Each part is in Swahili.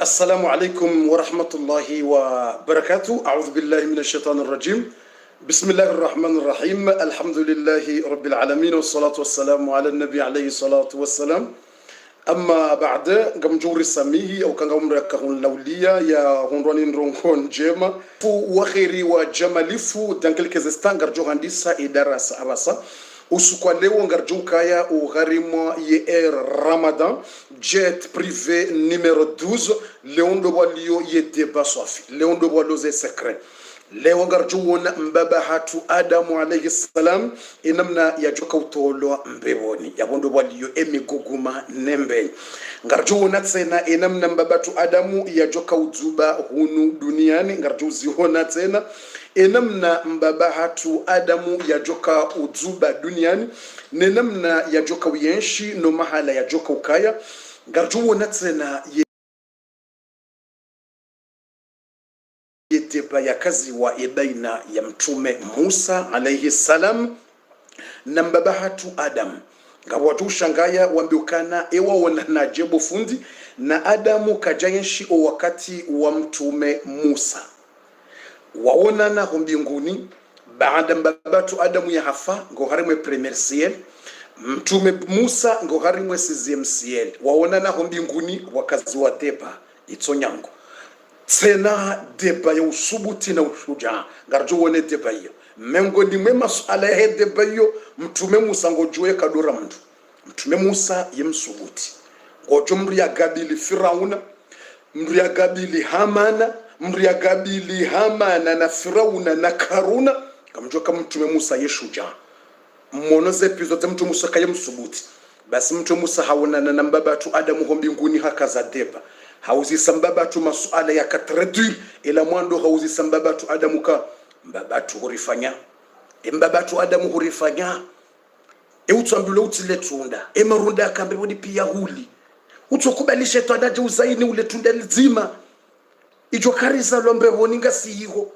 السلام عليكم ورحمة الله وبركاته. أعوذ بالله من الشيطان الرجيم. بسم الله الرحمن الرحيم. الحمد لله رب العالمين والصلاة والسلام على النبي عليه الصلاة والسلام. أما بعد قم جوري سميه أو كان قم ركهون لوليا يا هنرانين رونكون جيما فو وخيري وجمالي فو دانكل كزستان غرجو هندسة إدارة أباسا usukwa leo ngarjukaya ugharimo ye Ramadan jet privé numéro 12 leondo walio ye débat sofi leondo waloze secret leo ngarjuona mbaba hatu Adamu alayhi salam inamna yajoka utolo mbeboni yabondo walio emiguguma nembe ngarjuona tena inamna mbaba tu Adamu yajoka uzuba hunu duniani ngarjuziona tena enamna mbaba hatu Adamu yajoka uzuba duniani nenamna yajoka uyenshi no mahala yajoka ukaya ngarjuona tena yeteba ya kazi wa ebaina ya mtume Musa alayhi salam na mbaba hatu Adam ngawatu shangaya wambiukana ewa wana najebo fundi na Adamu kajayenshi o wakati wa mtume Musa waonana humbinguni baada mbabatu Adamu ya hafa ngo harimwe premier ciel mtume Musa ngo harimwe sixième ciel waonana humbinguni wakazi wa deba itsonyango tena deba ya usubuti na ushuja ngarjo wone deba hiyo mengo ni mwema ala he deba hiyo mtume Musa ngo joye kadora mtu mtume Musa yemsubuti ngojo mri ya gabili Firauna mri ya gabili Hamana mri ya gabili Hamana na Firauna na Karuna kamjoka mtume Musa yeshuja mmonoze episode mtume Musa kayemsubuti basi mtume Musa haonana na mbabatu Adamu ho mbinguni hakaza deba hauzi sambaba tu masuala ya katredur ila mwando hauzi sambaba tu Adamu ka mbabatu hurifanya mbabatu Adamu hurifanya utambule utile tunda marunda akambe bodi pia huli utokubalisha to adaje uzaini ule tunda lizima ijo kariza lombe boninga siho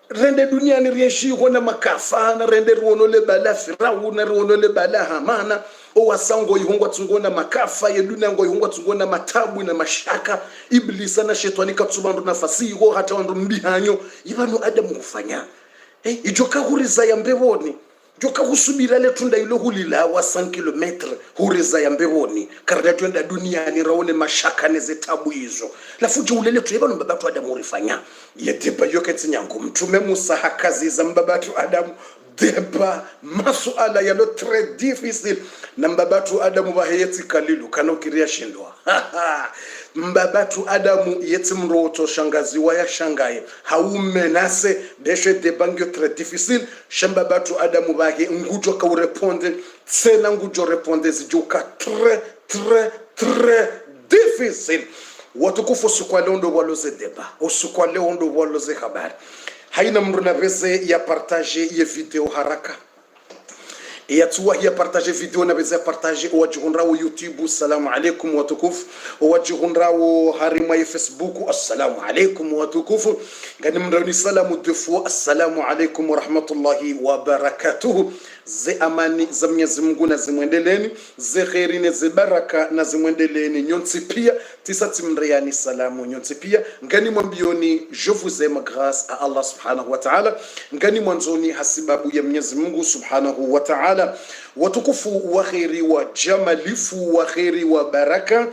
rende duniani rieshi hona makafa na rende ruono le bala Firauna ruono le bala Hamana o wasango ihungwa tungona makafa ye dunia ngo ihungwa tungona matabu na mashaka iblisa na shetani katsubando nafasi ho hata wandu mbihanyo ibano Adamu kufanya ijoka huriza ya mbeboni joka husubira le tunda ilo hulila wa 5 km huriza ya mbeboni karada twenda duniani raone mashaka neze tabu hizo lafujo ulele tu ibano mbabatu Adamu urifanya yedeba yoketi nyango mtume Musa hakazi za mbabatu Adamu deba masuala yalo très difficile na mbabatu Adamu baheti kalilu kanokiria shindwa mbabatu Adamu yeti mroto shangazi waya shangaye haumenase deshe debangyo très difficile shambabatu Adamu bahe ngujo ka ureponde tsena ngujo reponde zijoka très difficile watukufu sukwa leondo waloze deba usukwa leondo waloze habari haina mruna beze ya partage ya video haraka ya tuwa ya partage video na beze partage wajihunrawo YouTube assalamu alaikum watukufu wajihunrawo harima ya Facebook assalamu alaikum watukufu ngani mrani salamu defu assalamu alaikum wa rahmatullahi wa barakatuhu ze amani za Mwenyezi Mungu na zimwendeleni ze khairi na ze baraka na zimwendeleni nyonsi pia tisati mriani salamu nyonsi pia ngani mwambioni je vous aime grâce à Allah subhanahu wa ta'ala ngani mwanzoni hasibabu ya Mwenyezi Mungu subhanahu wa ta'ala watukufu wa khairi wa jamalifu wa khairi wa baraka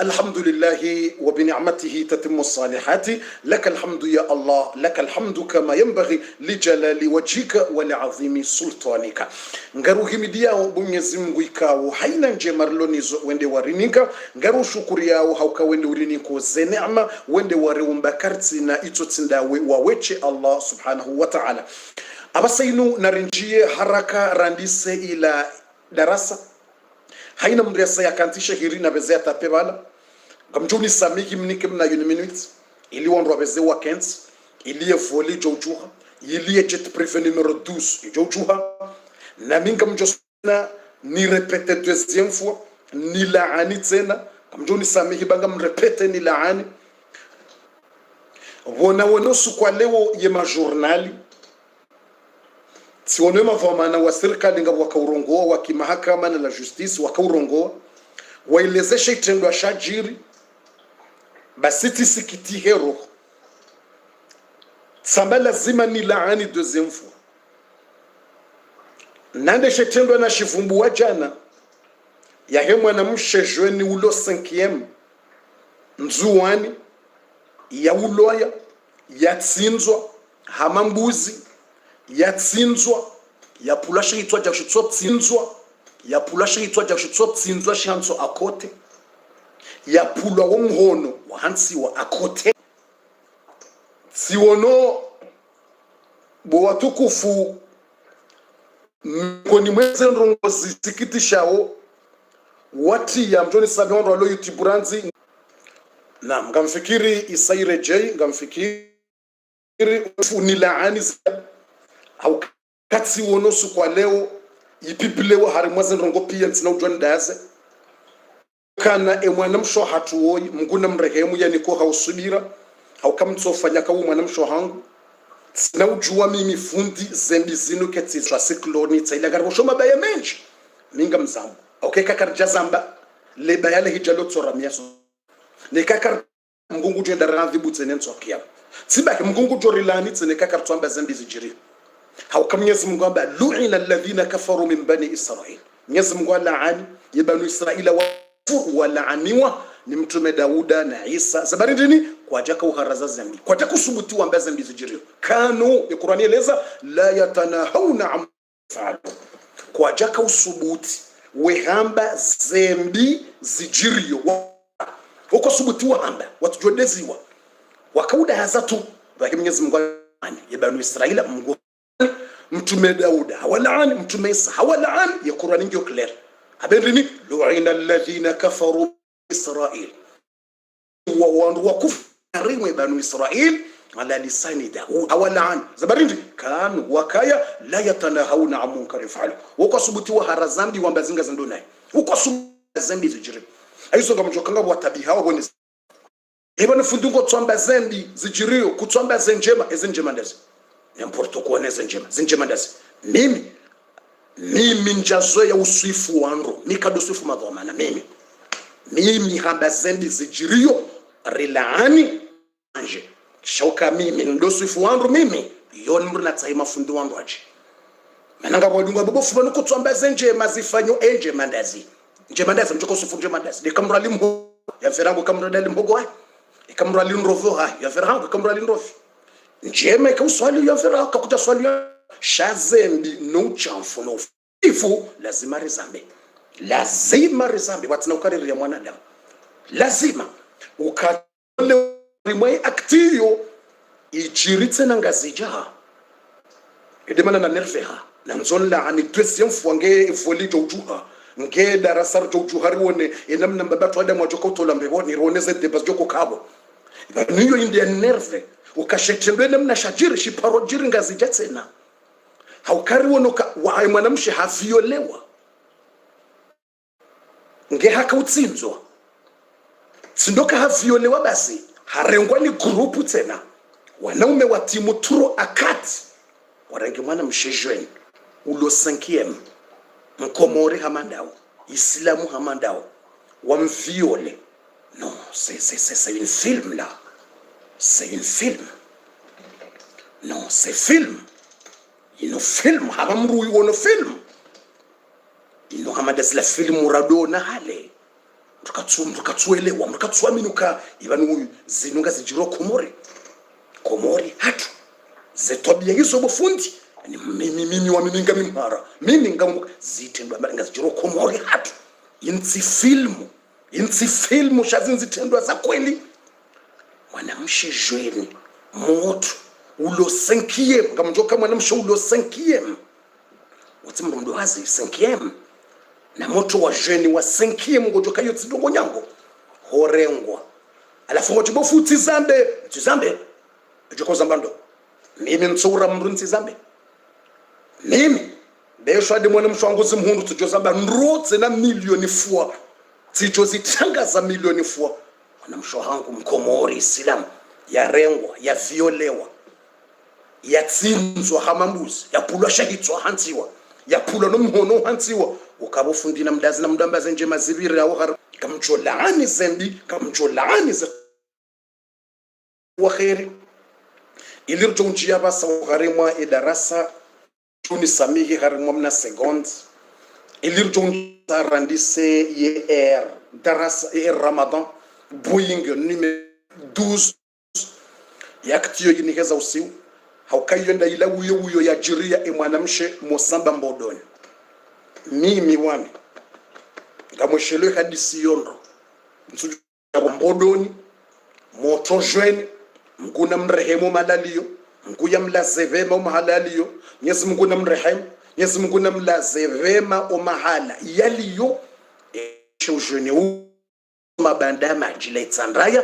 الحمد لله وبنعمته تتم الصالحات لك الحمد يا الله لك الحمد كما ينبغي لجلال وجهك ولعظيم سلطانك ngaru himidia Mwenyezi Mungu ikawo haina nje marlonizo wende warininka ngaru shukuri yao hauka wende uriniko ze neema wende wariumba karti na itotsindawe waweche Allah subhanahu wa ta'ala abasainu narinjie haraka randise ila darasa haina mresa ya kantisha hiri na bezea tapebala kamjuni samiki mnike mna yuni minutes ili wandwa beze wa kents ili evoli jojuha ili jet privé numéro 12 jojuha na minga mjosna ni répéter deuxième fois ni laani tena kamjuni samiki banga mrepete ni laani wona wonosu kwa leo ye majournali sionema vamana wa serikali nga wakaurongoa wa kimahakama na la justice wakaurongoa waelezesha itendo shajiri basiti sikiti hero samba lazima ni laani deuxième fois nande shetendo na shivumbu wa jana ya hemwa na mshejweni ulo 5e nzuwani ya uloya ya tsinzwa hamambuzi ya tsinzwa ya pulasha hitwa ja shitso tsinzwa ya pulasha hitwa ja shitso tsinzwa shanso akote ya pulwa wo mhono wa hansi wa akote siwono bo watukufu ngoni mweze ndongozi tikitishawo wati ya mjoni sabihondo walo yutiburanzi na ngamfikiri Isaire J ngamfikiri unilaani au katsi wonosu kwa leo yipipilewo hari mwaze ndongo pia ntina ujwani daze kana emwana msho hatuoi mnguna mrehemu yani ko hausubira au kamtsofanya kawo mwana msho hangu sina ujua mimi fundi zembi zinu ketsi twa cyclone tsaila garbo shoma baya menji minga mzambo okay kakarja zamba le bayale hijalo tsora miaso ne kakar mgungu jenda ranzi butsene ntsokia sibake mgungu jorilani tsene kakar tsamba zembi zijiri hau kamnyezi Mungu amba lu'ina alladhina kafaru min bani Israil Mwenyezi Mungu laani ya bani Israila wa laaniwa ni mtume Dauda na Isa sabari nini kwa jaka uharaza zambi kwa jaka subuti wa zambi zijiri kanu ya Qur'ani eleza la yatanahawna am fa'alu kwa jaka usubuti wehamba zambi zijirio uko subuti wa hamba watujodeziwa wakauda hazatu lakini Mwenyezi Mungu ya bani Israila Mungu mtume Dauda hawalaani mtume Isa hawalaani ya Qur'ani ndio clear abendini lu'ina alladhina kafaru Israil wa kufarimu banu Israil ala lisani Daud hawalaani zabarindi kan wakaya la yatanahawna an munkarin fa'alu uko subuti wa harazambi wa mbazinga zandona uko subuti zambi zijiri aizo ngamjokanga wa tabiha wa bone ebana fundungo tsomba zambi zijirio kutsomba zenjema ezenjema ndazi n'importe quoi nezenjema zenjema ndazi mimi njazoya uswifu wangu mikado swifu madhomana mimi hamba zambi zijirio rilaani anje shauka mimi ndo swifu wangu mimi yoni mruna tsaima fundu wangu aje mananga bodunga bobofu bano kutsomba zenjema zifanyo enje mandazi njemandazi mchoko sufu njemandazi dekamrali mho ya ferango kamrali mhogo hai dekamrali nrovo hai ya ferango kamrali nrovo njema kauswali ya ferango kakuta swali shazembi no chamfu no ifu lazima rizambe watina ukariri ya mwanadamu lazima ukatole rimwe aktiyo ichiritse na ngazija edemana na nerveha na nzonla ani deuxième fois nge evoli jojuha nge darasar jojuhari wone enamna mbabatu adamu wajoka utola mbeboni roneze debas joko kabo niyo inde nerve ukashetembele namna shajiri shiparojiri ngazija tena haukari wonoka wa mwanamshe haviolewa nge haka utsinzwa sindoka haviolewa basi harengwa ni grupu tena wanaume wa timu turo akati warangi mwana mshejweni ulo 5e mkomori hamandao islamu hamandao wamviole non c'est une film là c'est une film non c'est film ino film hamamru wono film ino hamadas la film radona hale mtukatsuelewa mtukatsuaminuka ibanu zinunga zijiro komori hatu zetobia hizo bofundi ni mimi wa mimi ngamimara mimi ngamu zitendwa mara ngazijiro komori hatu insi filmu shazinzi tendwa za kweli mwanamshe jweni moto ulo 5e ngamjoka mwanamshe ulo 5e utimro ndo hazi 5e na moto wa jweni wa 5e ngojoka yotsi ndongo nyango horengwa alafu ngotibofu tizambe joko zambando mimi ntsura mndu ntizambe mimi besho ade mwana mshwangu zimhundu tujozamba nrotse na milioni fua tijozitangaza milioni fua mwana mshwangu mkomori Islam yarengwa ya violewa ya tsinzwa hamambuzi ya pulwa shahitswa hantsiwa ya pulwa nomhono hantsiwa ukabofundina mdazi na mdambaze nje mazibiri yawo kamjolani zembi kamjolani wa khairi ilirtonjia basa gharimwa idarasa tuni samihi gharimwa mna second ilirtonjia randise ye darasa Ramadan Boeing numéro 12 yaktiyo yinikeza usiu haukayenda ila uyo ya jiria mwanamshe Mosamba Mbodoni mimi wami ngamweshele hadisi yondo nsuju Mbodoni moto jweni mkuna mrehemu malaliyo mkuya mlazevema umahalaliyo Mwenyezi Mungu na mrehemu Mwenyezi Mungu na mlazevema umahala yaliyo shujeni u mabanda majila itsandaya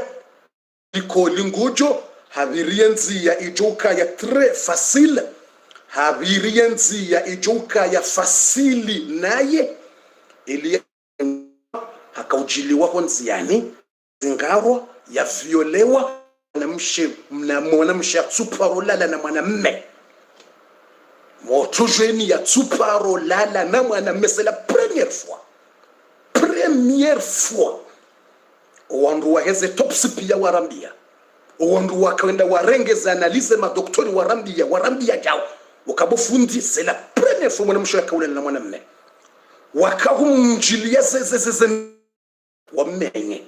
iko lingujo habirienzi ya ijuka ya tre facile habirienzi ya ijuka ya fasili naye ili hakaujiliwa honziani zingarwa ya violewa na mwanamshe ya tsuparo lala na mwanamme motujeni ya tsuparo lala na mwanamme c'est la première fois wandu waheze topsi pia warambia wandu wakaenda warengeza analize madoktori warambia jao wakabofundi c'est la première fois mwanamshe ya kaula na mwanamme wakahumjilia zezezeze wamenye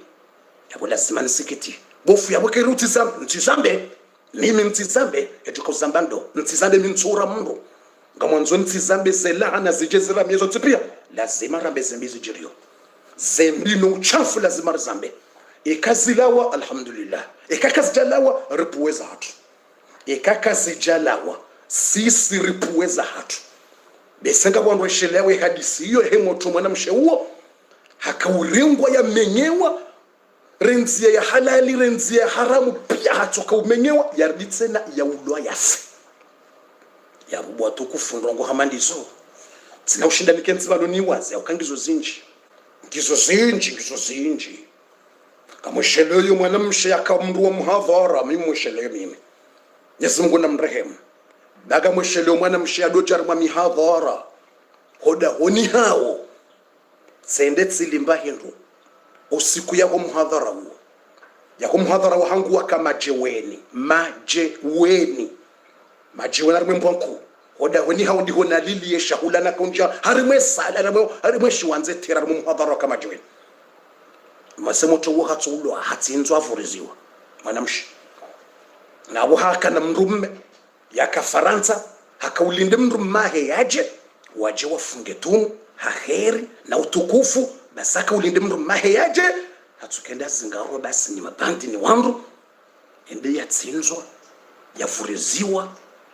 yabo lazima nisikiti bofu yabo keruti ntizambe mimi ntizambe etuko zambando ntizambe mintsura mungu ngamwanzo ntizambe zelana zijezera miezo tipia lazima rambe zembizi jirio zembi no uchafu lazima zambe ikazilawa alhamdulillah ikakazijalawa ripuweza hatu ikakazijalawa sisi ripuweza hatu besenga wandu shelewe hadisi hiyo hemoto mwanamshe huo hakaurengwa ya menyewa renzia ya halali renzia ya haramu pia hatoka umenyewa yarditsena ya ulwa yafe ya rubu atukufu ndongo hamandizo tsina ushinda nikenzi balo niwazi ukangizo zinji ngizo zinji kamsheleyo mwanamshe akamrua muhadhara mimi msheleyo mimi Yesu Mungu na mrehemu daga msheleyo mwanamshe adojarma mihadhara hoda honi hao sende tsilimba hindu usiku ya muhadhara huo ya muhadhara wa hangu kama majeweni arimwe mbonko hoda honi hao ndiho nalili shahula na kunja harimwe sala harimwe shiwanze tera mu muhadhara kama jeweni masemo to hatsulwa hatsinzwa vuriziwa mwanamshi nabo haka na mrume ya kafaransa hakaulinde mrumahe yaje waje wafunge tumu haheri na utukufu basaka ulinde mrumahe yaje hatsukenda zingaro basi ni mabandi ni wandu ende yatsinzwa yavuriziwa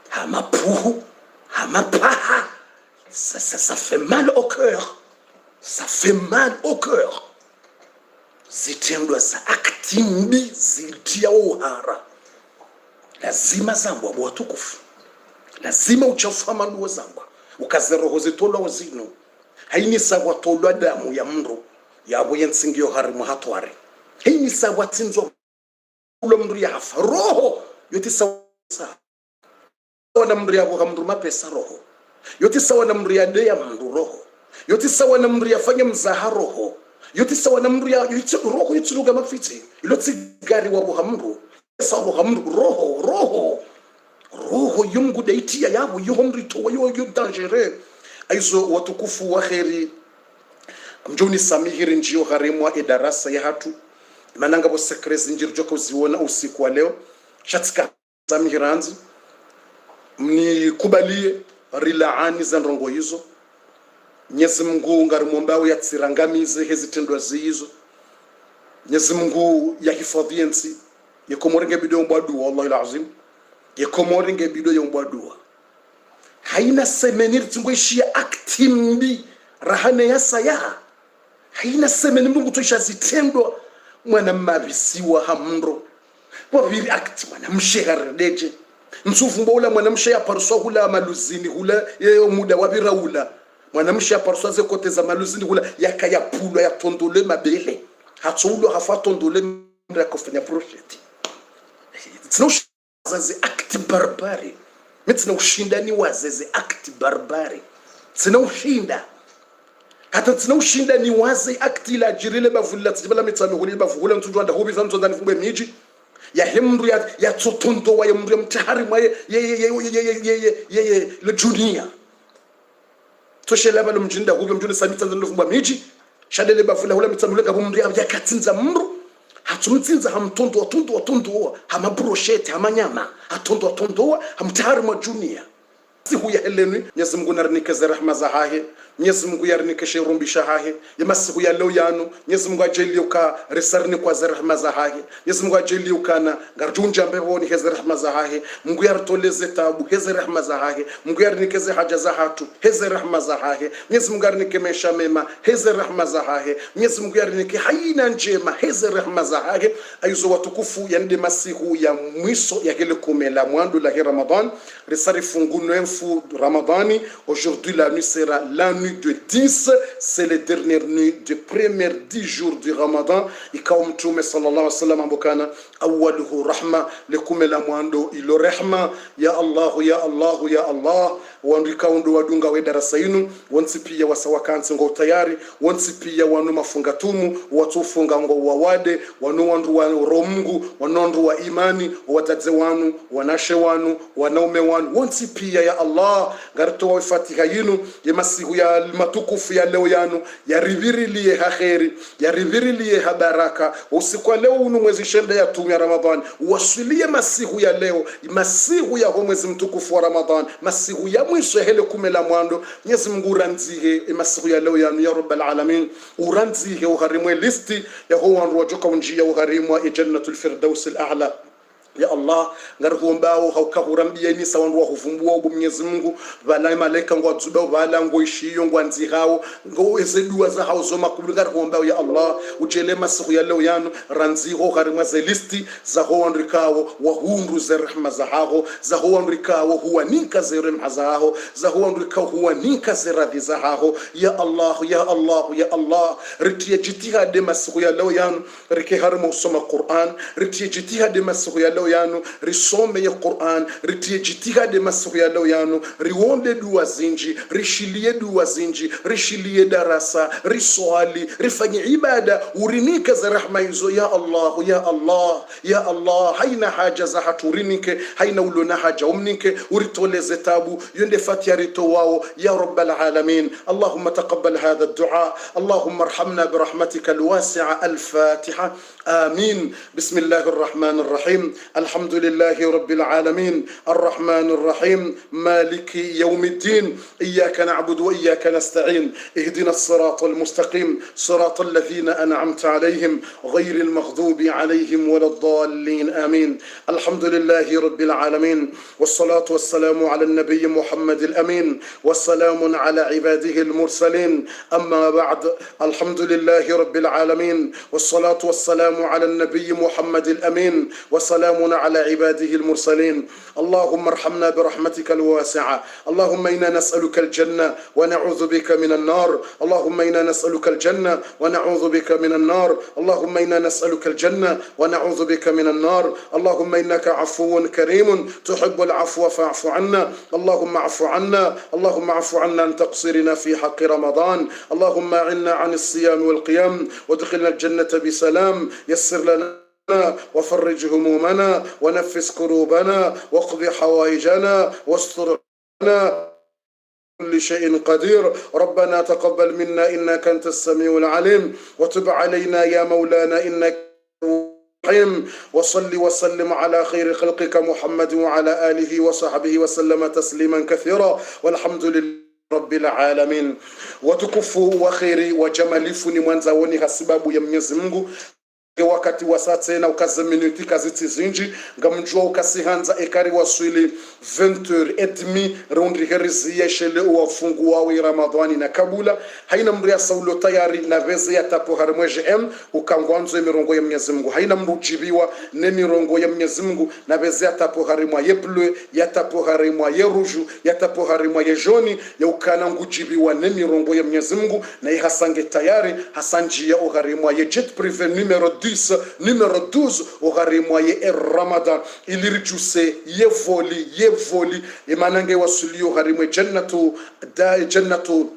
hamapuhu hamapaha ça fait mal au cœur zitendwa za aktimbi zitia uhara lazima zambwa watukufu lazima uchafu amanuo zambwa ukazeroho zitolwa zino haini sawa tolwa damu ya mndu yabo yensingio harimu hatware haini sawa tinzo ulo mndu ya hafa roho yoti sawa na mndu ya mndu mapesa roho yoti sawa na mndu ya deya mndu roho yoti sawa na mndu ya fanya mzaha roho yoti sawa na mndu ya roho yituluga mafiti iloti gari wa buhamru sawa buhamru roho yungu daitia yabo yuhomri to yo dangere aizo watukufu wa khairi mjoni samihiri njio gharimwa idarasa ya hatu mananga bo sekrezi njirjo ko ziona usiku wa leo shatika samihiranzi mni kubalie rilaani za ndongo hizo Mwenyezi Mungu ngarimombawe yatsirangamize hezitendwa zizo Mwenyezi Mungu yahifadhiensi yekomorenge bido mbadu wallahi alazim yekomorenge bido yombadua haina semenir tungwishia aktimbi rahane ya saya haina semenir mungu tuisha zitendwa mwana mabisiwa hamro wabiri akti mwana mshegardeje nsufumba ula mwana mshe parso hula maluzini hula yeo muda wabira ula mwana mshe parso ze kote za maluzini hula yakaya pulwa ya tondole mabele hatsulo hafa tondole mra kufanya project tsino akti barbari mitsina ushindani wazeze akti barbari tsina ushinda hata tsina ushindani waze akti la jirile bavulla tsibala mitsano huli bavulla ntujwanda hobi zanzo ndani fumbe miji ya hemru ya tsotondo wa yemru mtahari mwa ye le dunia toshela balo mjinda huyo mjuni samita ndo fumba miji shadele bafula hula mitsamule ka bomri yakatsinza mru hatsumtsinza hamtondo hamabroshete hamanyama atondo hamtahari mwa dunia siku ya heleni Mwenyezi Mungu narinike rehema za hahe Mwenyezi Mungu yarinike sherumbisha hahe yamasiku ya leo yanu Mwenyezi Mungu ajelie ka resarni kwa rehema za hahe Mwenyezi Mungu ajelie kana ngarjunja mbevoni heze rehema za hahe Mungu yartoleze tabu heze rehema za hahe Mungu yarinike haja za hatu heze rehema za hahe Mwenyezi Mungu yarinike maisha mema heze rehema za hahe Mwenyezi Mungu yarinike haina njema heze rehema za hahe aizo watukufu yande masiku ya mwiso ya kile kumela mwandu la Ramadan resari funguno Ramadani. Aujourd'hui, la nuit sera la nuit de 10. C'est les dernières nuits des premiers 10 jours du Ramadan. Ikawa mtume sallallahu alaihi wasallam ambokana awwaluhu rahma likumela mwando ilo rehma ya Allah ya Allah ya Allah wandika ndo wadunga we darasa yinu wonsi pia wasawakansi ngo tayari wonsi pia wanu mafungatumu watufunga ngo wawade wanu wandu wa romungu wanondu wa imani watadze wanu wanashe wanu wanaume wanu wonsi pia ya Allah garto wa fatiha yinu yemasihu ya matukufu ya leo yanu ya riviri liye kheri ya riviri liye baraka usiku leo unu mwezi shenda ya tumi ya Ramadhan wasilie masihu ya leo masihu ya mwezi mtukufu wa Ramadhan masihu ya mwisho hele kumela mwando Mwenyezi Mungu uranzihe masihu ya leo yanu ya rabbal alamin uranzihe uharimwe listi ya huwa wajoka unjia uharimwa jannatul firdaus al-a'la ya Allah ngaruhumbao haukahurambia ni sawandu wa huvumbua ubu Mwenyezi Mungu bala malaika ngo azuba bala ngo ishiyo ngo anzihao ngo ezedua za hao zoma kubuli ngaruhumbao ya Allah ujele masiku ya leo yanu ranziho harimwa zelisti za ho andrikao wa hundu za rehma za hao za ho andrikao huwa ninka za rehma za hao za ho andrikao huwa ninka za radhi za hao ya Allah ya Allah ya Allah ritiye jitihad masiku ya leo yanu rike harimo usoma Qur'an ritiye jitihad masiku ya leo yanu risome ya Qur'an ritie jitihade masiku ya leo yanu riwonde dua zinji rishilie dua zinji rishilie darasa riswali rifanye ibada urinike za rahma hizo ya Allah ya Allah ya Allah haina haja za haturinike haina ulona haja umnike uritoleze tabu yonde fatia rito wao ya rabbal alamin Allahumma taqabbal hadha ad-du'a Allahumma arhamna birahmatika al-wasi'a al-Fatiha amin bismillahir rahmanir rahim الحمد لله رب العالمين الرحمن الرحيم مالك يوم الدين إياك نعبد وإياك نستعين اهدنا الصراط المستقيم صراط الذين أنعمت عليهم غير المغضوب عليهم ولا الضالين آمين الحمد لله رب العالمين والصلاة والسلام على النبي محمد الأمين والسلام على عباده المرسلين أما بعد الحمد لله رب العالمين والصلاة والسلام على النبي محمد الأمين وسلام على عباده المرسلين اللهم ارحمنا برحمتك الواسعة اللهم إنا نسألك الجنة ونعوذ بك من النار اللهم إنا نسألك الجنة ونعوذ بك من النار اللهم إنا نسألك الجنة ونعوذ بك من النار اللهم إنك عفو كريم تحب العفو فاعف عنا اللهم اعف عنا اللهم اعف عنا عن تقصيرنا في حق رمضان اللهم أعنا عن الصيام والقيام وادخلنا الجنة بسلام يسر لنا وفرج همومنا ونفس كروبنا واقض حوائجنا واستر لنا كل شيء قدير ربنا تقبل منا إنك أنت السميع العليم وتب علينا يا مولانا إنك رحيم وصل وسلم على خير خلقك محمد وعلى آله وصحبه وسلم تسليما كثيرا والحمد لله رب العالمين وتكفوا وخيري وجمالفني mwanzaoni hasibabu ya Mwenyezi Mungu wakati wasatse na ukaze minuti kaziti zinji ngamjua ukasihanza ekari waswili 20h30 raundi herizi yeshele uwafungu wawe Ramadhani na kabula haina mru ya saulo tayari na veze ya tapo harimweje ukangwanzo ya mirongo ya Mwenyezi Mungu haina mru jibiwa ne mirongo ya Mwenyezi Mungu na veze ya tapo harimwa ye bleu ya tapo harimwa ye rouge ya tapo harimwa ye jaune ya ukana ngujibiwa ne mirongo ya Mwenyezi Mungu na hasange tayari hasanjia harimwa ye jet privé numéro 10 numéro 12 uharimwa ye Ramadan ilirjuse ye voli ye manange wasulio harimwe jannatu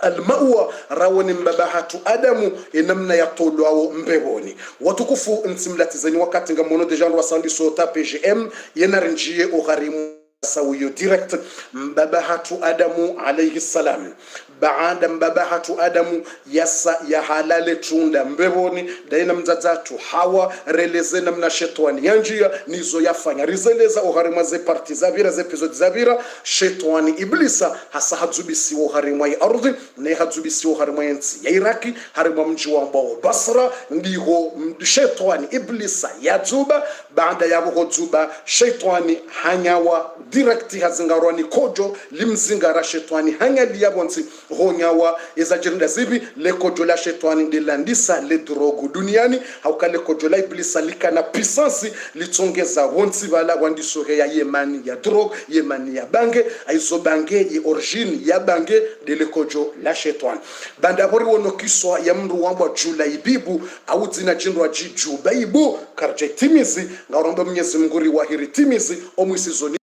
almawa rawoni mbabahatu adamu enamna yatolwao mbeboni watukufu nsimlatizani wakati ngamono deja ndwasandi sota pgm yenarinjie ogharimu sawiyo direct mbabahatu adamu alayhi salam baada mbabahatu adamu yasa ya halale tunda mbeboni daina mzazatu hawa releze namna shetani yanjia nizo yafanya rizeleza oharima ze parti zavira ze episode zavira shetani iblisa hasa hadzubisi oharima ya ardhi ne hadzubisi oharima yansi ya iraki harima mji wa ambao basra ndiho shetani iblisa yazuba baada ya kuzuba shetani hanyawa direct hazingarwani kojo limzingara shetani hanyali yabonsi honyawa ezajirinda zibi lekojo la shetani ndilandisa le drogu duniani hauka lekojo la iblisa likana puissance litsongeza wonsi bala wandisohe ya yemani ya drog yemani ya bange aizo bange ye origine ya bange de lekojo la shetani banda bori wono kiswa ya mndu wambwa jula ibibu au dzina jinrwa jiju baibu karje timizi ngauromba Mwenyezi Mungu wahiri timizi omwisizoni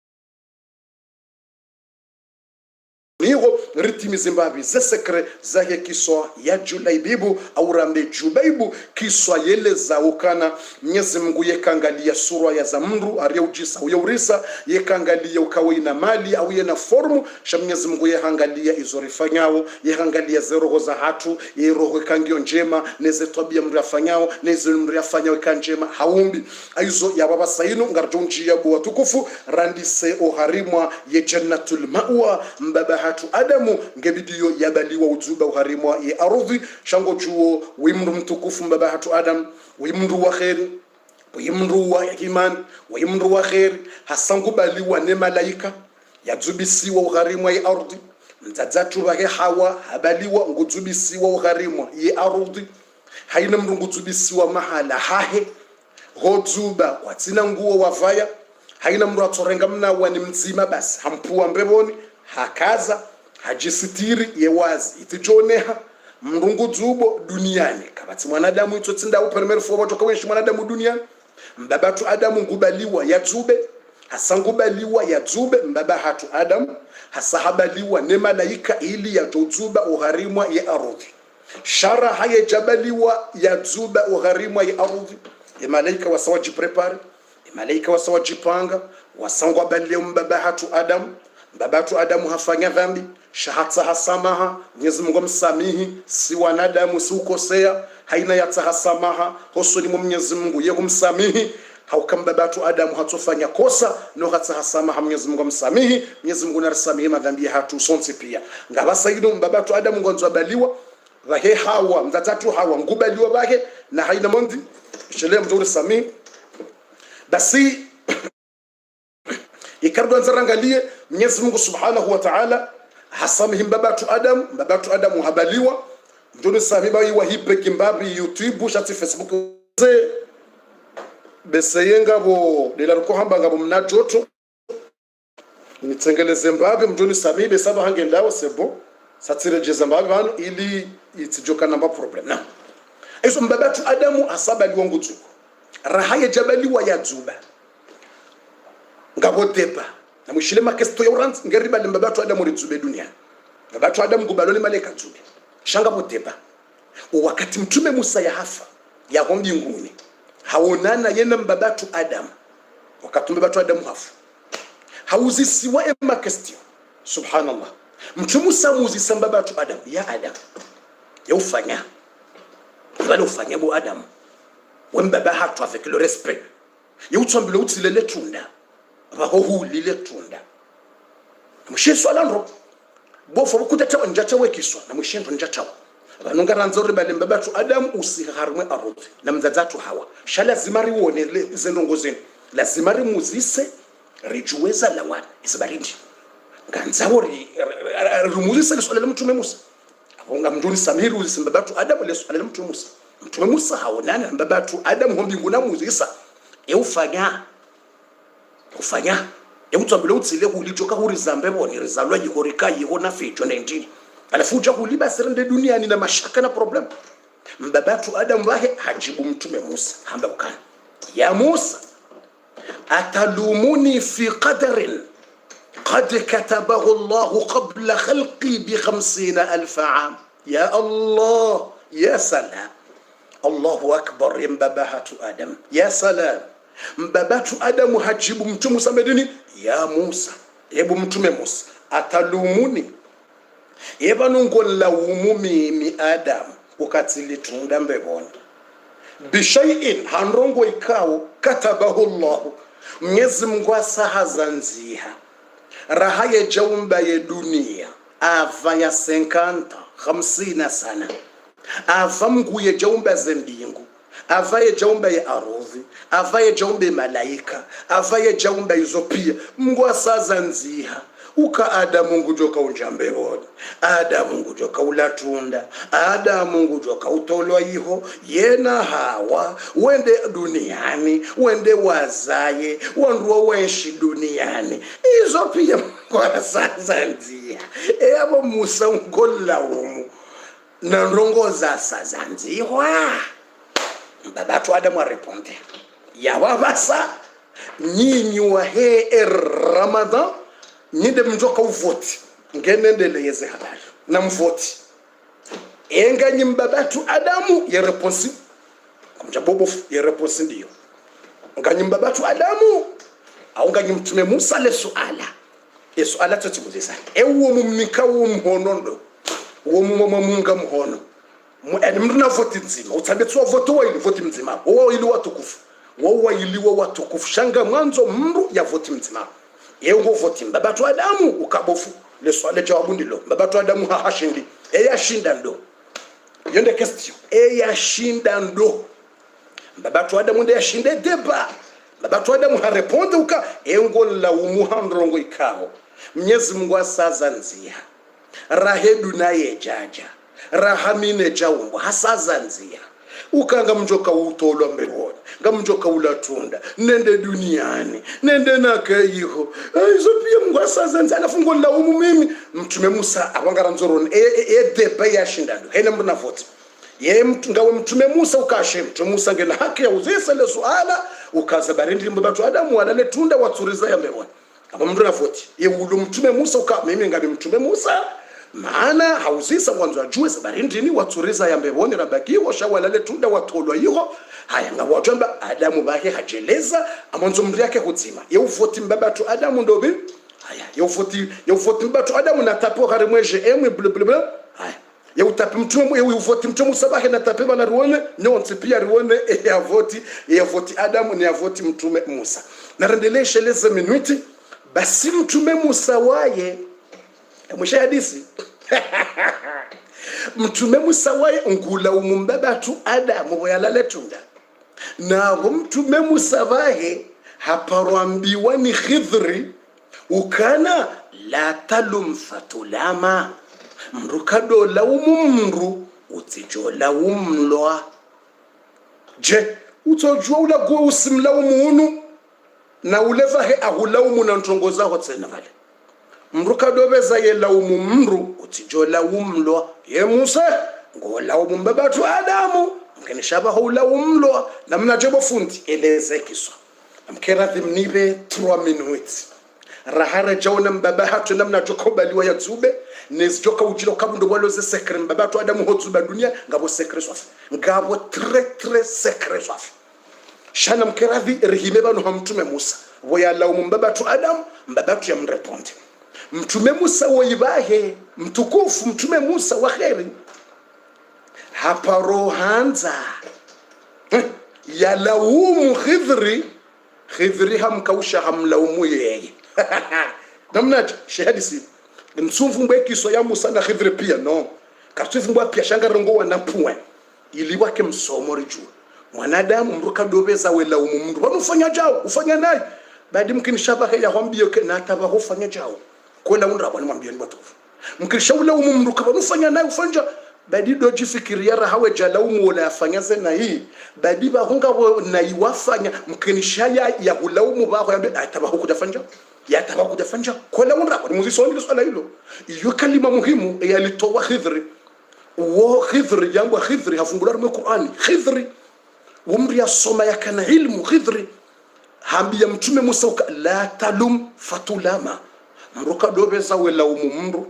nigo ritimi Zimbabwe ze sekre zahe kiswa ya Julaibibu au rambe Jubaibu kiswa yele za ukana Mwenyezi Mungu yekangalia sura ya zamru ariujisa uyaurisa yekangalia ukawina mali au yena formu sha Mwenyezi Mungu yehangalia izorifanyao yehangalia zeroho za hatu yeroho kangio njema neze tabia mrafanyao neze mrafanyao kanjema haumbi aizo ya baba sainu ngarjonji ya bwa tukufu randise oharimwa ye jannatul mawa mbaba adamu ngebidiyo yabaliwa uzuba uharimwa ye ardhi shango chuo wimru mtukufu mbabahatu adam wimru wa khairi wimru wa iman wimru wa khairi hasangu baliwa ne malaika yazubisiwa uharimwa ye ardhi mtadzatu bahe hawa habaliwa nguzubisiwa uharimwa ye ardhi haina mrungu zubisiwa mahala hahe hozuba kwatsina nguo wavaya haina mru atorenga mna wani mzima basi hampua mbeboni hakaza hajisitiri yewazi itijoneha mrungu zubo duniani kabati mwanadamu itotsinda uperemere fo bato kawenshi mwanadamu duniani mbabatu adamu ngubaliwa yazube hasangubaliwa yazube mbabahatu adamu hasahabaliwa ne malaika ili yajozuba uharimwa ye ardhi shara haye jabaliwa yazuba uharimwa ye ardhi ye malaika wasawaji prepare ye malaika wasawaji panga wasangwa balia mbabahatu adamu babatu adamu hafanya dhambi shahatsa hasamaha Mwenyezi Mungu msamihi si wanadamu si ukosea haina yatahasamaha hosoni Mwenyezi Mungu yeye kumsamihi haukam babatu adamu hatofanya kosa no hatahasamaha Mwenyezi Mungu msamihi Mwenyezi Mungu narasamihi madhambi hatu sonse pia ngabasa ido babatu adamu ngonzo baliwa vahe hawa mtatatu hawa ngubaliwa bahe na haina mondi shele mtu samihi basi ikardo nzarangalie Mwenyezi Mungu Subhanahu wa Ta'ala hasamihi babatu adamu habaliwa mtoni sahiba wa hipe kimbabi YouTube shati Facebook ze beseyenga bo delako hamba ngabo mnajoto nitsengeleze mbabe mtoni sahibe saba hange ndawo sebo satirejeza Zimbabwe bano ili itijoka namba problem na eso mbabatu adamu asabaliwa ngutu rahaye jabaliwa ya zuba ngabo tepa na mwishile makesto ya uranzi ngeriba mbabatu adamu rizube dunia mbabatu adamu gubaloni malaika zube shanga botepa wakati mtume Musa ya hafa ya mbinguni haonana yena mbabatu adamu wakati mbabatu adamu hafa hauzisiwa makesto subhanallah mtume Musa muzisa mbabatu adamu ya adamu ya ufanya wala ufanya bo adamu wembabahatu avec le respect yutsambile utsilele tunda baho lile tunda mushiswa landro bofo kutata njata wekiswa na mushinto njata abanunga ranzori bale mbabatu adamu usiharumwe arudi na mzazatu hawa shala zimari wone zendongozeni lazima rimuzise rijuweza lawana isibarindi nganzawori rumuzise liswala mtume Musa abonga mnduni samiru uzise mbabatu adamu leswala mtume Musa mtume Musa haonana mbabatu adamu hombingu na muzisa eufanya yamutambile utsile kulijoka huri zambe boni rizalwa yikorika yihona ficho 19 alafuja kuliba serende duniani na mashaka na problem mbabatu adamu wahe hajibu mtume Musa hamba ukana ya Musa atalumuni fi qadarin قد كتبه الله قبل خلقي ب50,000 عام. يا الله يا سلام. الله أكبر. مبابهة آدم يا سلام. مبابهة آدم hajibu mtume Musa medini ya Musa, hebu mtume Musa atalumuni yeba nungolaumu mimi Adam ukatili tunda mbebona bishai'in hanrongo ikao katabahu Allah Mwenyezi Mungu asahazanziha raha ya jaumba ya dunia ava ya 50 sana ava Mungu ya jaumba za mbingu ava ya jaumba ya ardhi ava ya jaumba ya malaika ava ya jaumba hizo pia Mungu asahazanziha uka Adamu ngujoka unjambe woni Adamu ngujoka ulatunda Adamu ngujoka utolwa iho yena Hawa wende duniani wende wazaye wanduwa wenshi duniani izo pia kwa sazanzia ebo Musa ngola umu na ndongoza sazanziwa babatu Adamu areponde ya wabasa nyinyi wa he Ramadan nide mjoka uvoti ngenendeleze habari na mvoti enga nyimbabatu Adamu ya reponsi kumjabobo ya reponsi ndiyo nganyimbabatu Adamu au nganyimtume Musa le suala suala tutibulisa ewo mumika wo mhonondo wo mumunga mhono mna voti nzima utabetswa voto wa ili voti mzima wo ili watukufu wo ili watukufu shanga mwanzo mru ya voti mzima yengo voti mbabatu Adamu ukabofu le swale jawabu ndilo mbabatu Adamu hashindi yashinda ndo yonde question yashinda ndo mbabatu Adamu ndio yashinde deba mbabatu Adamu hareponde uka yengo la umuhandrongo ikao Mwenyezi Mungu asazanzia rahedu naye jaja rahamine jaumbo hasazanzia ukanga mjoka utolwa mbewona ngamjoka ulatunda nende duniani nende nakayiho izo pia Mungu asazanza alafungo la mimi mtume Musa awangara nzoroni deba yashindando hena mbona voti ye ngawe mtume Musa ukashe mtume Musa ngena haki ya uzisa le swala ukaza barindi mbatu Adamu walale tunda watsuriza ya mbewona aba mbona voti ye ulu mtume Musa uka mimi ngabe mtume Musa maana hauzisa mwanzo ajue sabarindini watsuriza ya mbewoni rabakiwa shawalale tunda watolwa yiho haya ngawatamba Adamu bake hajeleza amanzo mri yake kudzima yeuvoti mbabatu Adamu ndobi haya yeuvoti mbabatu Adamu na tapo harimweje emwe blblbl haya yeutapi mtume yeuvoti mtume Musa bake na tape bana ruone nyonse pia ruone yavoti Adamu ni yavoti mtume Musa na rendeleshe leze minuti basi mtume Musa waye mwisha hadisi mtume Musa waye ngula umumbabatu Adamu yalale tunda na mtume Musa wahe haparambiwa ni Khidri ukana la talum fatulama mrukado la umumru utijo la umloa je utojua ula go usimla umunu na ulevahe ahulaumu na ntongoza hotsena vale mrukado beza yela umumru utijo la umloa ye Musa ngola umumbabatu Adamu mkenishaba hula umloa na mnajebo fundi eleze kiswa mkerathi mnibe 3 minutes rahara jawna mbabahatu namna jokobaliwa ya zube nezjoka ujilo kabundo waloze sekre mbabatu Adamu hozuba dunia ngabo sekre swafi ngabo tre sekre swafi shana mkerathi rihime banu hamtume Musa woya la umumbabatu Adamu mbabatu ya mreponde mtume Musa woibahe mtukufu mtume Musa wa kheri haparohanza yalaumu Khidri hamkausha hamlaumu yeye namnaje shahadisi msumvu mbwekiso ya Musa na Khidri pia no katufu mbwa pia shangarongo wanapua ili wake msomo riju mwanadamu mruka dobeza we laumu mndu wanufanya jao ufanya naye baadi mkinishabaha ya hambio na tabaho ufanya jao kwenda undra bwana mwambie ni watu mkishaula umumru kama ufanya naye ufanja badi doji fikiria hawe jalaumu wala afanyaze na hii badi ba hunga na iwafanya mkinishaya ya hulaumu bako yambe atabaho kudafanja ya tabaho kudafanja kwenda undra bwana muzisoni swala hilo iyo kalima muhimu yalitoa Khidri wo Khidri jambo Khidri hafungula mu Qur'ani Khidri umri ya soma yakana ilmu Khidri hambia mtume Musa la talum fatulama mruka dobeza wela umumru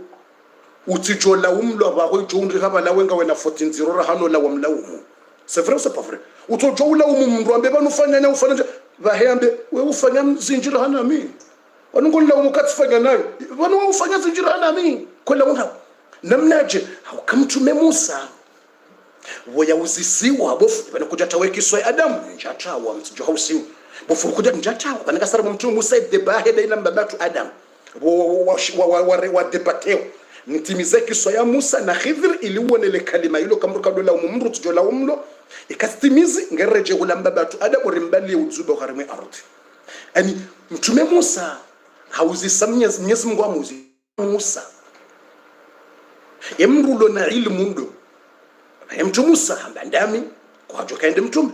utijola umlo abaho ijondi kaba la wenga wena 14 ra hano la wamla umu c'est vrai ou c'est pas vrai utojola umumru ambe banufanya na ufanya bahembe we ufanya zinjira hana mimi wanungola umukatifanya nayo bana ufanya zinjira hana mimi kwela una namnaje haukamtume Musa woyauzisiwa bofu banakuja tawekiswa Adamu njatawa mtijo hausiwa bofu kuja njatawa banakasara mtume Musa debahe da ila mbabatu Adam wa debateo nitimize kiswa ya Musa na Khidr ili uonele kalima hilo kamruka dola umumru tujola umlo ikastimizi ngereje kulamba batu Adamu rimbali uzuba gharime ardhi ani mtume Musa hauzisamnya Mwenyezi Mungu amuzi Musa emrulo na ilmu ndo mtume Musa mbandami kwa kaende mtume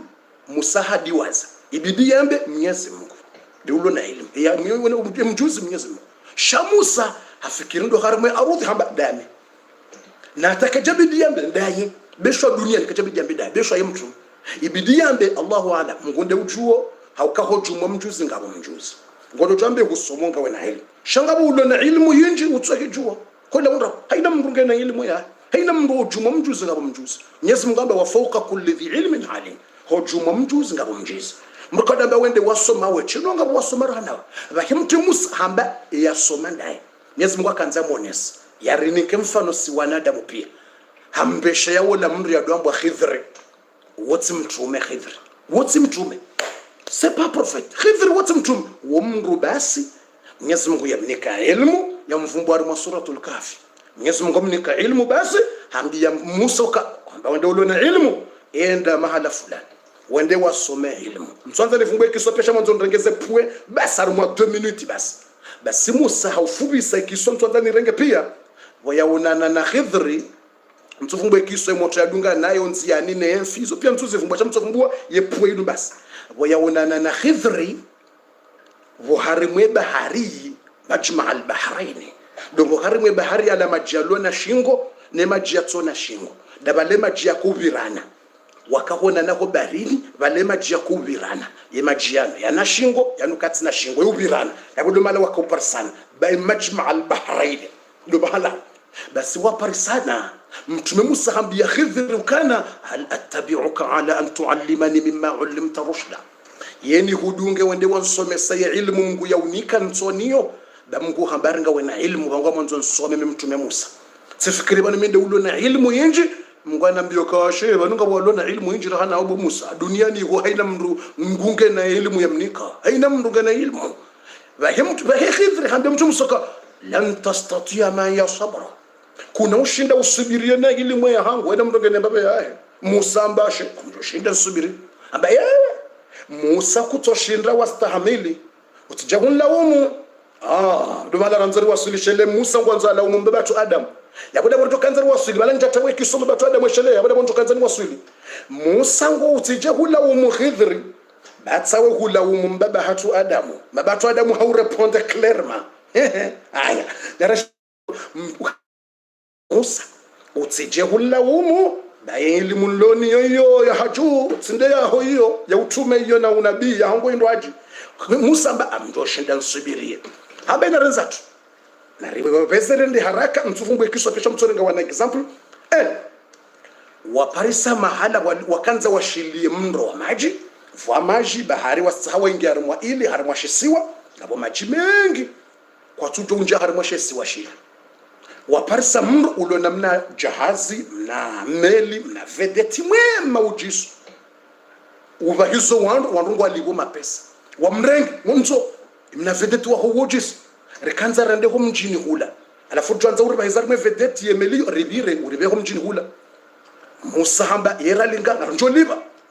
Musa hadi waza ibidi yambe Mwenyezi Mungu ndio na ilmu ya mjuzi Mwenyezi Mungu Shamusa hafikirindo harimo arudhi hamba dami na atakajabidi yambe ndaye besho dunia nikajabidi yambe ndaye besho yemtu ibidi yambe Allahu ala ngonde ujuo haukaho jumo mjuzi ngabo mjuzi ngodo jambe gusomonga wena hili shangabo ulo na ilmu yinji utsake juo kola unda haina mrunge na ilmu ya haina mro jumo mjuzi ngabo mjuzi Mwenyezi Mungu amba wa fawqa kulli dhi ilmin alim ho jumo mjuzi ngabo mjuzi mukadamba wende wasoma we chinonga wasoma rana bakimtu Musa hamba yasoma ndaye Mwenyezi Mungu akanza monesa yarinike mfano si wanadamu pia hambesha yawo la mndu ya dwambwa Khidr what's mtume Khidr what's mtume c'est pas prophète Khidr what's mtume wa mndu basi Mwenyezi Mungu yamnika ilmu ya mvumbwari mwa suratul Kahfi Mwenyezi Mungu yamnika ilmu basi hambia Musa kwamba wende ulona ilmu enda mahala fulani wende wasome ilmu mswanza nifungue kisopesha mwanzo ndengeze pwe basi arumwa 2 minutes basi Musa haufubisa kiswa mswanza nirenge pia wayaonana na Khidri mtufungue kiswa moto yadunga nayo nzia nine emfizo pia mtuzivumbwa cha mtufumbua yepwe inu basi wayaonana na Khidri harimwe bahari majma al-bahrain dongo harimwe bahari ala majalo na shingo ne majiato na shingo dabale majia kubirana wakahona nako barini vale majia kubirana ye majiano yana shingo yanukati na shingo yubirana yakudumala wakaparsana by majma al-bahrain ndo bahala basi waparsana mtume Musa hambia Khidr kana hal attabi'uka ala an tuallimani mimma ullimta rushda yeni hudunge wende wansomesa ya ilmu Mungu ya unika nsonio da Mungu hambaringa wena ilmu wangu mwanzo nsome mtume Musa sifikiri bani mende ulo na ilmu yinji Mungu anambia kawashe banunga walo na ilmu yinji rahana abu Musa duniani ho haina mndu ngunge na ilmu ya mnika haina mndu na ilmu vahimtu Khidr hambia mtume Musa lan tastati'a ma ya sabra kuna ushinda usubirie na ilmu ya hangu wenda mndu ngene baba yae Musa mbashe kumjoshinda usubiri amba yewe Musa kutoshinda wastahamili utijahun laumu dumala ranzari wasulishele Musa ngwanza laumu mbabatu Adam yabuda mtu kanzari wasuli bala njatawe kisoma batu Adam shele yabuda mtu kanzari wasuli Musa ngo utijahun laumu Khidri batsawe hulaumu mbabatu Adam mbabatu Adam haureponde clairement aya darash Musa utijahun laumu na elimu loni yoyo ya haju tsinde ya hoyo ya utume hiyo na unabii ya hango indwaji Musa mba amjoshinda nsubirie haba ina renzatu na riwe bezerende haraka mtufungue kiswa pesha mtsorenga wana example waparisa mahala wakanza washilie mndo wa maji vwa maji bahari wasahawa ingi harimwa ili harimwa shisiwa nabo maji mengi kwa tujo unja harimwa shisiwa shili waparisa mndo ulona mna jahazi mna meli mna vedeti mwema ujisu uvahizo wandu waligo mapesa wamrengi mwanzo mna vedeti wa ujisu rekanza rende ho mjini hula alafu tuanza uri bahizari mwe vedeti yemeli ribire uribe ho mjini hula Musa hamba yeralinga njo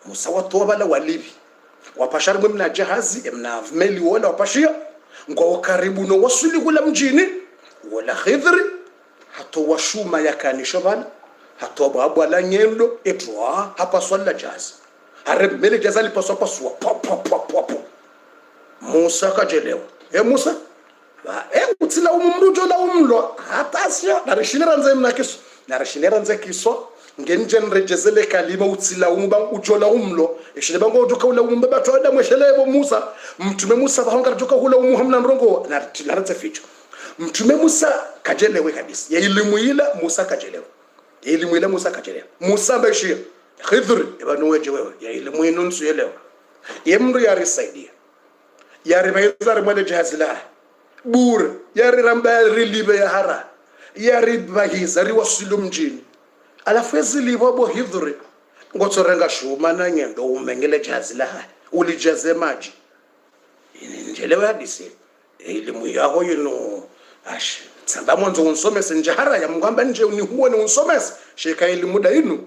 Musa watoa bala walibi wapashari mwe mna jahazi mna meli wala wapashia ngo karibu no wasuli hula mjini wala Khidri hato washuma yakanisho bana hato babu ala nyendo etwa hapa swala jahazi haremele jahazi lipaswa paswa pop Musa kajelewa Musa utila umumrujo la umlo hatasya narishinera nze mnakiso narishinera nze kiso ngenje nrejezele kalima utila umba ujola umlo eshile bango ujoka ula umba batu Adamu shelebo Musa mtume Musa bahonga ujoka ula umuhamna nrongo na tilaranze ficho mtume Musa kajelewe kabisa ya elimu ila Musa kajelewe ya elimu ila Musa kajelewe Musa bashir Khidr ibanu weje wewe ya elimu inu nsuyelewa yemru ya risaidia ya ribaizar mwale jahazila bur ya ramba rilibe ya hara ya ribahiza riwasilu mjini alafu ezilibo bo Khidr ngotsorenga shuma na ngendo umengele jahazila ulijaze maji njelewe hadisi elimu yako yino ash tsamba mwanzo unsomese njahara ya mngamba nje unihuone unsomese sheka elimu da inu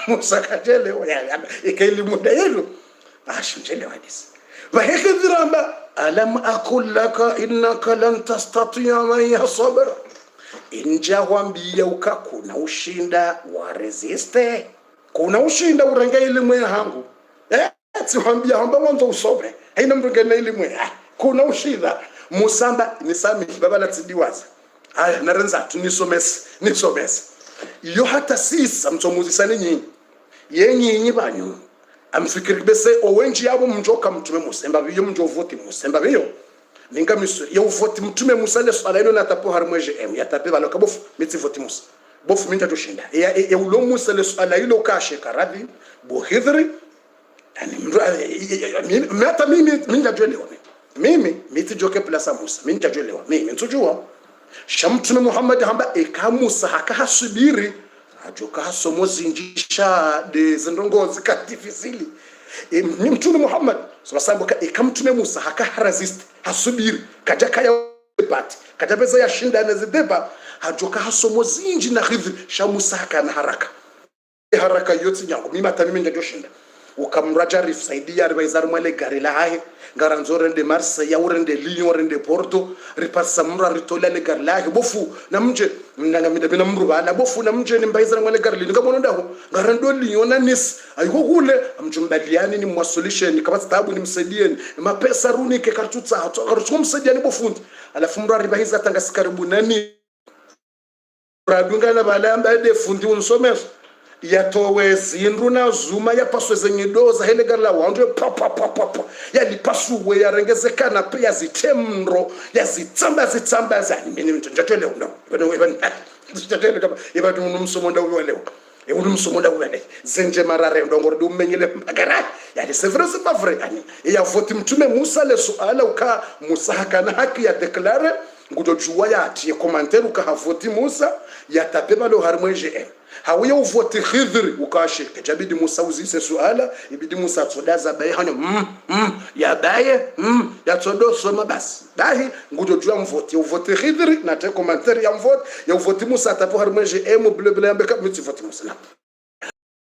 Musa kajelewa ya elimu da inu ash njelewe hadisi vahekidhiramba alam aqul laka innaka lan tastati'a ma sabra inja wambia ukakuna ushinda wa resiste kuna ushinda urenga elimu yangu tsiwambia hamba mwanzo usobe haina mtu ngena elimu kuna ushinda Musamba nisami baba la tsidiwaza aya narenza tunisomese iyo hata sisa mtsomuzisane nyinyi yenyinyi banyu amfikiri bese owenji yabo mjoka mtume Musa mbabiyo mjovoti Musa mbabiyo ninga miso yo voti mtume Musa le swala ino natapo harmweje ya tape baloka bofu miti voti Musa bofu minja tushinda ya ulo Musa le swala ilo kashe karadi bo Khidri yani mata mimi minja jwelewa mimi miti joke plasa Musa minja jwelewa mimi ntujua shamtume Muhammad hamba Musa hakahasubiri ajoka hasomo zinjisha de zindongozi katifisili mtume Muhammad sallallahu alaihi wasallam mtume Musa hakaharazist hasubiri kaja kaya pati kaja beza ya shinda nezideba ajoka hasomo zinji na Khidr sha Musa kana haraka yote nyango mimi hata mimi ndio shinda ukamraja rif saidia ribaizar mwele gari la hae ngaranzore de Marseille ya urende Lyon urende Porto ripasa mura ritola le gari la hae bofu na mje nanga mina mruba na bofu na mje ni mbaizar mwele gari li ngabono ndaho ngarando Lyon na Nice ayiko kule amjumbaliani ni mwasolisheni kama tabu ni msaidieni mapesa runi ke kartutsa hato msaidieni bofundi alafu mura ribaiza tanga karibu nani radunga na balamba de fundi unsomesa yatowe zindu na zuma ya paswe zenye doza hele garla wandu pa yali pasuwe ya rengezekana pia zitemro ya zitamba zani mimi njatele uno njatele kama ibadu msumonda uwelewa msumonda uwele zenje marare ndongoro dumenyele magara yali c'est pas vrai yani ya voti mtume Musa le suala uka Musa hakana haki ya declare ngudojua ya ati commentaire uka havoti Musa ya tapeba lo harmweje hawiye uvote Khidr ukashe kajabidi Musa uzise suala ibidi Musa tsodaza baye hano ya baye ya tsodo soma basi dahi ngudojua mvote uvote Khidr na te commentaire ya mvote ya uvote Musa tapo harmweje bleu bleu ambeka miti vote Musa